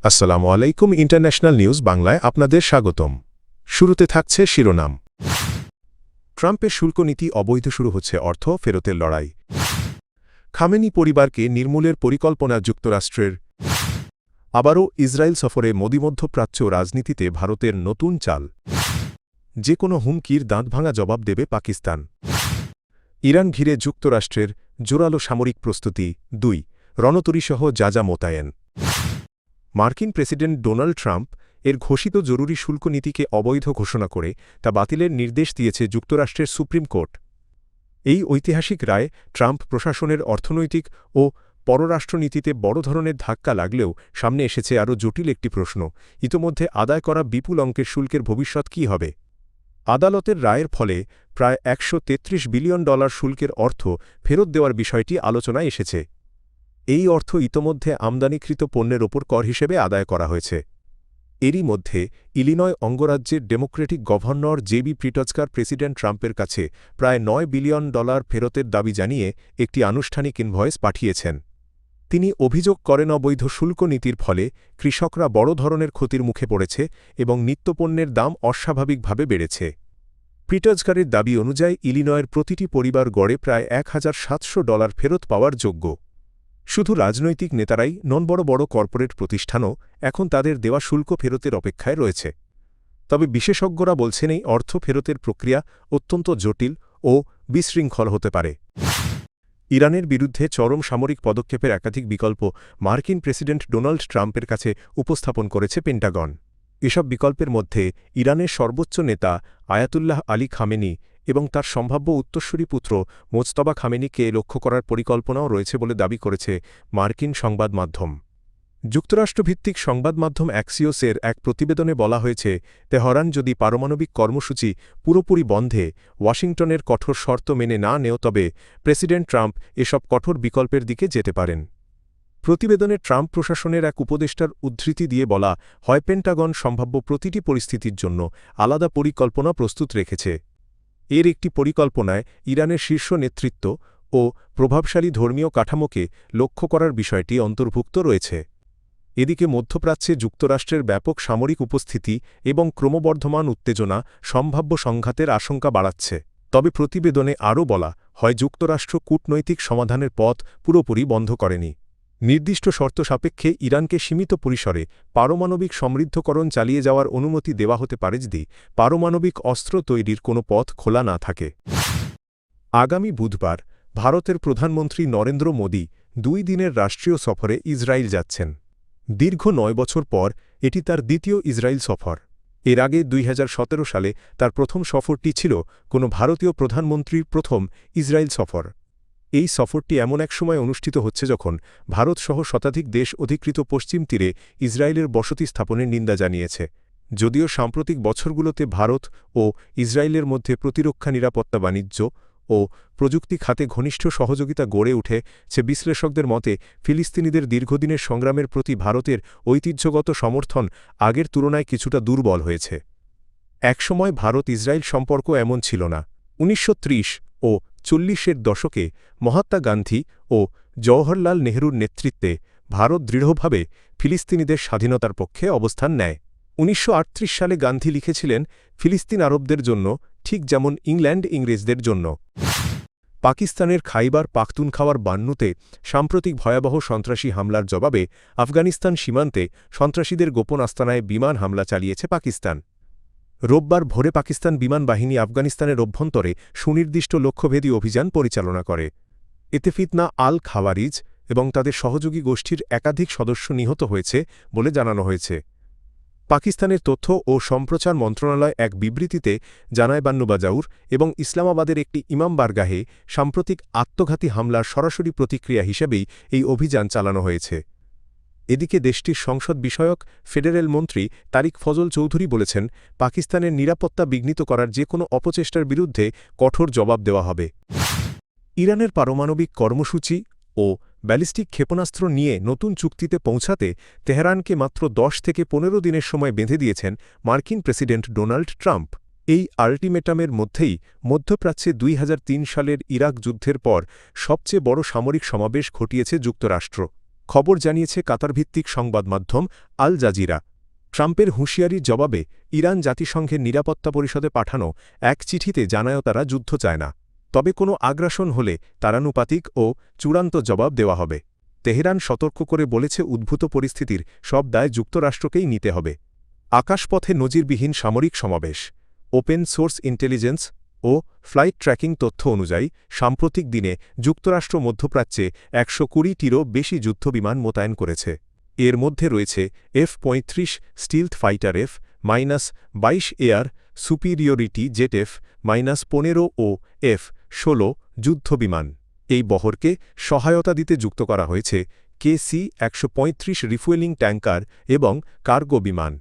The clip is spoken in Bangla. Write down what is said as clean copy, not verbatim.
আসসালামু আলাইকুম ইন্টারন্যাশনাল নিউজ বাংলায় আপনাদের স্বাগতম। শুরুতে থাকছে শিরোনাম। ট্রাম্পের শুল্ক নীতি অবৈধ, শুরু হচ্ছে অর্থ ফেরতের লড়াই। খামেনি পরিবারকে নির্মূলের পরিকল্পনা যুক্তরাষ্ট্রের। আবারও ইসরায়েল সফরে মোদি, মধ্যপ্রাচ্য রাজনীতিতে ভারতের নতুন চাল। যে কোনো হুমকির দাঁতভাঙা জবাব দেবে পাকিস্তান। ইরান ঘিরে যুক্তরাষ্ট্রের জোরালো সামরিক প্রস্তুতি। ২ রণতরীসহ যা মোতায়েন। মার্কিন প্রেসিডেন্ট ডোনাল্ড ট্রাম্প এর ঘোষিত জরুরি শুল্ক নীতিকে অবৈধ ঘোষণা করে তা বাতিলের নির্দেশ দিয়েছে যুক্তরাষ্ট্রের সুপ্রিম কোর্ট। এই ঐতিহাসিক রায় ট্রাম্প প্রশাসনের অর্থনৈতিক ও পররাষ্ট্রনীতিতে বড় ধরনের ধাক্কা লাগলেও সামনে এসেছে আরও জটিল একটি প্রশ্ন: ইতোমধ্যে আদায় করা বিপুল অঙ্কের শুল্কের ভবিষ্যৎ কী হবে? আদালতের রায়ের ফলে প্রায় $133 বিলিয়ন শুল্কের অর্থ ফেরত দেওয়ার বিষয়টি আলোচনায় এসেছে। এই অর্থ ইতোমধ্যে আমদানিকৃত পণ্যের ওপর কর হিসেবে আদায় করা হয়েছে। এরই মধ্যে ইলিনয় অঙ্গরাজ্যের Democratic governor JB Pritzker president ট্রাম্পের কাছে প্রায় $9 বিলিয়ন ফেরতের দাবি জানিয়ে একটি আনুষ্ঠানিক ইনভয়েস পাঠিয়েছেন। তিনি অভিযোগ করেন, অবৈধ শুল্ক নীতির ফলে কৃষকরা বড় ধরনের ক্ষতির মুখে পড়েছে এবং নিত্যপণ্যের দাম অস্বাভাবিকভাবে বেড়েছে। প্রিটজকারের দাবি অনুযায়ী ইলিনয়ের প্রতিটি পরিবার গড়ে প্রায় $1,700 ফেরত পাওয়ার যোগ্য। শুধু রাজনৈতিক নেতারাই নন, বড় বড় কর্পোরেট প্রতিষ্ঠানও এখন তাদের দেওয়া শুল্ক ফেরতের অপেক্ষায় রয়েছে। তবে বিশেষজ্ঞরা বলছেন, এই অর্থ ফেরতের প্রক্রিয়া অত্যন্ত জটিল ও বিশৃঙ্খল হতে পারে। ইরানের বিরুদ্ধে চরম সামরিক পদক্ষেপের একাধিক বিকল্প মার্কিন প্রেসিডেন্ট ডোনাল্ড ট্রাম্পের কাছে উপস্থাপন করেছে পেন্টাগন। এসব বিকল্পের মধ্যে ইরানের সর্বোচ্চ নেতা আয়াতুল্লাহ আলী খামেনি এবং তার সম্ভাব্য উত্তরসূরি পুত্র মোজতবা খামেনিকে লক্ষ্য করার পরিকল্পনাও রয়েছে বলে দাবি করেছে মার্কিন সংবাদ মাধ্যম। যুক্তরাষ্ট্রভিত্তিক সংবাদ মাধ্যম অ্যাক্সিওসের এক প্রতিবেদনে বলা হয়েছে, তেহরান যদি পারমাণবিক কর্মসূচি পুরোপুরি বন্ধে ওয়াশিংটনের কঠোর শর্ত মেনে না নেয়, তবে প্রেসিডেন্ট ট্রাম্প এসব কঠোর বিকল্পের দিকে যেতে পারেন। প্রতিবেদনে ট্রাম্প প্রশাসনের এক উপদেষ্টার উদ্ধৃতি দিয়ে বলা হয়, পেন্টাগন সম্ভাব্য প্রতিটি পরিস্থিতির জন্য আলাদা পরিকল্পনা প্রস্তুত রেখেছে। এর একটি পরিকল্পনায় ইরানের শীর্ষ নেতৃত্ব ও প্রভাবশালী ধর্মীয় কাঠামোকে লক্ষ্য করার বিষয়টি অন্তর্ভুক্ত রয়েছে। এদিকে মধ্যপ্রাচ্যে যুক্তরাষ্ট্রের ব্যাপক সামরিক উপস্থিতি এবং ক্রমবর্ধমান উত্তেজনা সম্ভাব্য সংঘাতের আশঙ্কা বাড়াচ্ছে। তবে প্রতিবেদনে আরও বলা হয়, যুক্তরাষ্ট্র কূটনৈতিক সমাধানের পথ পুরোপুরি বন্ধ করেনি। নির্দিষ্ট শর্ত সাপেক্ষে ইরানকে সীমিত পরিসরে পারমাণবিক সমৃদ্ধকরণ চালিয়ে যাওয়ার অনুমতি দেওয়া হতে পারে যদি পারমাণবিক অস্ত্র তৈরির কোনো পথ খোলা না থাকে। আগামী বুধবার ভারতের প্রধানমন্ত্রী নরেন্দ্র মোদি 2 দিনের রাষ্ট্রীয় সফরে ইসরায়েল যাচ্ছেন। দীর্ঘ 9 বছর পর এটি তার দ্বিতীয় ইসরায়েল সফর। এর আগে 2017 সালে তার প্রথম সফরটি ছিল কোনো ভারতীয় প্রধানমন্ত্রীর প্রথম ইসরায়েল সফর। এই সফরটি এমন এক সময় অনুষ্ঠিত হচ্ছে যখন ভারতসহ শতাধিক দেশ অধিকৃত পশ্চিম তীরে ইসরায়েলের বসতি স্থাপনের নিন্দা জানিয়েছে। যদিও সাম্প্রতিক বছরগুলোতে ভারত ও ইসরায়েলের মধ্যে প্রতিরক্ষা, নিরাপত্তা, বাণিজ্য ও প্রযুক্তি খাতে ঘনিষ্ঠ সহযোগিতা গড়ে উঠেছে, বিশ্লেষকদের মতে ফিলিস্তিনিদের দীর্ঘদিনের সংগ্রামের প্রতি ভারতের ঐতিহ্যগত সমর্থন আগের তুলনায় কিছুটা দুর্বল হয়েছে। একসময় ভারত ইসরায়েল সম্পর্ক এমন ছিল না। 1930 ও 40-এর দশকে মহাত্মা গান্ধী ও জওহরলাল নেহরুর নেতৃত্বে ভারত দৃঢ়ভাবে ফিলিস্তিনিদের স্বাধীনতার পক্ষে অবস্থান নেয়। 1938 সালে গান্ধী লিখেছিলেন, ফিলিস্তিন আরবদের জন্য ঠিক যেমন ইংল্যান্ড ইংরেজদের জন্য। পাকিস্তানের খাইবার পাখতুনখাওয়ার বান্নুতে সাম্প্রতিক ভয়াবহ সন্ত্রাসী হামলার জবাবে আফগানিস্তান সীমান্তে সন্ত্রাসীদের গোপন আস্তানায় বিমান হামলা চালিয়েছে পাকিস্তান। রোববার ভোরে পাকিস্তান বিমান বাহিনী আফগানিস্তানের অভ্যন্তরে সুনির্দিষ্ট লক্ষ্যভেদী অভিযান পরিচালনা করে। এতে ফিতনা আল খাওয়ারিজ এবং তাদের সহযোগী গোষ্ঠীর একাধিক সদস্য নিহত হয়েছে বলে জানানো হয়েছে। পাকিস্তানের তথ্য ও সম্প্রচার মন্ত্রণালয় এক বিবৃতিতে জানায়, বান্নুবাজাউর এবং ইসলামাবাদের একটি ইমাম বারগাহে সাম্প্রতিক আত্মঘাতী হামলার সরাসরি প্রতিক্রিয়া হিসেবেই এই অভিযান চালানো হয়েছে। এদিকে দেশটির সংসদ বিষয়ক ফেডারেল মন্ত্রী তারিক ফজল চৌধুরী বলেছেন, পাকিস্তানের নিরাপত্তা বিঘ্নিত করার যে কোনো অপচেষ্টার বিরুদ্ধে কঠোর জবাব দেওয়া হবে। ইরানের পারমাণবিক কর্মসূচি ও ব্যালিস্টিক ক্ষেপণাস্ত্র নিয়ে নতুন চুক্তিতে পৌঁছাতে তেহরানকে মাত্র 10 থেকে 15 দিনের সময় বেঁধে দিয়েছেন মার্কিন প্রেসিডেন্ট ডোনাল্ড ট্রাম্প। এই আল্টিমেটামের মধ্যেই মধ্যপ্রাচ্যে 2003 সালের ইরাক যুদ্ধের পর সবচেয়ে বড় সামরিক সমাবেশ ঘটিয়েছে যুক্তরাষ্ট্র। খবর জানিয়েছে কাতারভিত্তিক সংবাদ মাধ্যম আল জাজিরা। ট্রাম্পের হুঁশিয়ারির জবাবে ইরান জাতিসংঘের নিরাপত্তা পরিষদে পাঠানো এক চিঠিতে জানায় তারা যুদ্ধ চায় না, তবে কোনো আগ্রাসন হলে তারানুপাতিক ও চূড়ান্ত জবাব দেওয়া হবে। তেহরান সতর্ক করে বলেছে উদ্ভূত পরিস্থিতির সব দায় যুক্তরাষ্ট্রকেই নিতে হবে। আকাশপথে নজিরবিহীন সামরিক সমাবেশ। ওপেন সোর্স ইন্টেলিজেন্স ও ফ্লাইট ট্র্যাকিং তথ্য অনুযায়ী সাম্প্রতিক দিনে যুক্তরাষ্ট্র মধ্যপ্রাচ্যে ১২০টিরও বেশি যুদ্ধবিমান মোতায়েন করেছে। এর মধ্যে রয়েছে F-35 স্টিলথ fighter F-22 air superiority jet F-15 ও F-16 যুদ্ধবিমান। এই বহরকে সহায়তা দিতে যুক্ত করা হয়েছে KC-135 রিফুয়েলিং ট্যাঙ্কার এবং কার্গো বিমান।